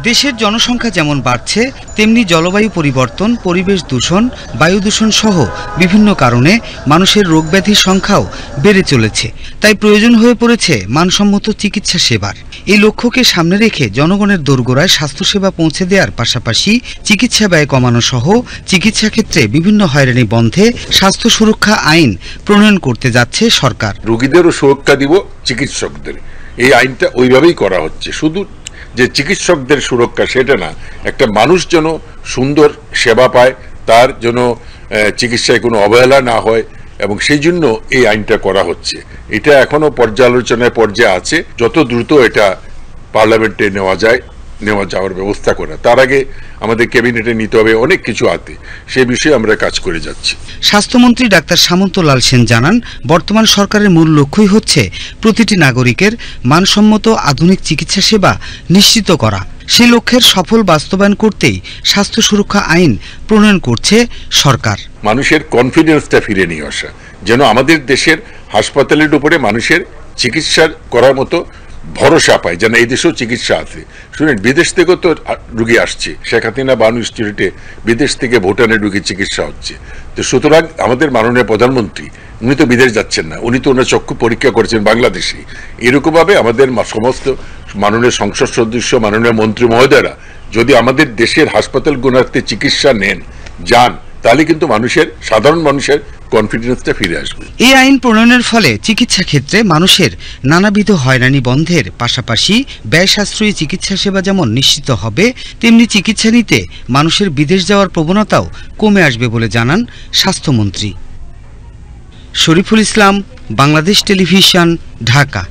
দেশের জনসংখ্যা যেমন বাড়ছে তেমনি জলবায়ু পরিবর্তন, পরিবেশ দূষণ, বায়ু দূষণ সহ বিভিন্ন কারণে মানুষের রোগব্যাধির সংখ্যাও বেড়ে চলেছে। তাই প্রয়োজন হয়ে পড়েছে মানসম্মত চিকিৎসা সেবার। এই লক্ষ্যকে সামনে রেখে জনগণের দোরগোড়ায় স্বাস্থ্যসেবা পৌঁছে দেওয়ার পাশাপাশি চিকিৎসা ব্যয় কমানো সহ চিকিৎসা ক্ষেত্রে বিভিন্ন হয়রানি বন্ধে স্বাস্থ্য সুরক্ষা আইন প্রণয়ন করতে যাচ্ছে সরকার। রোগীদেরও সুরক্ষা দিব, চিকিৎসকদের এই আইনটা ওইভাবেই করা হচ্ছে। শুধু যে চিকিৎসকদের সুরক্ষা সেটা না, একটা মানুষ যেন সুন্দর সেবা পায়, তার যেন চিকিৎসায় কোনো অবহেলা না হয়, এবং সেই জন্য এই আইনটা করা হচ্ছে। এটা এখনো পর্যালোচনায় পর্যায়ে আছে। যত দ্রুত এটা পার্লামেন্টে নেওয়া যাওয়ার ব্যবস্থা করা, তার আগে আমাদের ক্যাবিনেটে নিতে হবে অনেক কিছু আছে, সেই বিষয়ে আমরা কাজ করে যাচ্ছি। স্বাস্থ্যমন্ত্রী ডাক্তার সামন্ত লাল সেন জানান, বর্তমান সরকারের মূল লক্ষ্যই হচ্ছে প্রতিটি নাগরিকের মানসম্মত আধুনিক চিকিৎসা সেবা নিশ্চিত করা। সেই লক্ষ্যের সফল বাস্তবায়ন করতেই স্বাস্থ্য সুরক্ষা আইন প্রণয়ন করছে সরকার। মানুষের কনফিডেন্সটা ফিরে নিয়ে আসা, যেন আমাদের দেশের হাসপাতালের উপরে মানুষের চিকিৎসা করার মতো ভরসা পায়, যেন এই দেশেও চিকিৎসা আছে। শুনেন, বিদেশ থেকেও তো রুগী আসছে। শেখ হাসিনা বানু ইনস্টিটিউটে বিদেশ থেকে ভুটানের রুগীর চিকিৎসা হচ্ছে। তো সুতরাং আমাদের মাননীয় প্রধানমন্ত্রী, উনি তো বিদেশ যাচ্ছেন না, উনি তো ওনার চক্ষু পরীক্ষা করছেন বাংলাদেশে। এরকমভাবে আমাদের সমস্ত মাননীয় সংসদ সদস্য, মাননীয় মন্ত্রী মহোদয়রা যদি আমাদের দেশের হাসপাতালগুলোতে চিকিৎসা যান, তাহলে কিন্তু সাধারণ মানুষের কনফিডেন্সটা ফিরে আসবে। এই আইন প্রণয়নের ফলে চিকিৎসা ক্ষেত্রে মানুষের নানাবিধ হয়রানি বন্ধের পাশাপাশি ব্যয় সাশ্রয়ী চিকিৎসা সেবা যেমন নিশ্চিত হবে, তেমনি চিকিৎসা নিতে মানুষের বিদেশ যাওয়ার প্রবণতাও কমে আসবে বলে জানান স্বাস্থ্যমন্ত্রী। শরীফুল ইসলাম, বাংলাদেশ টেলিভিশন, ঢাকা।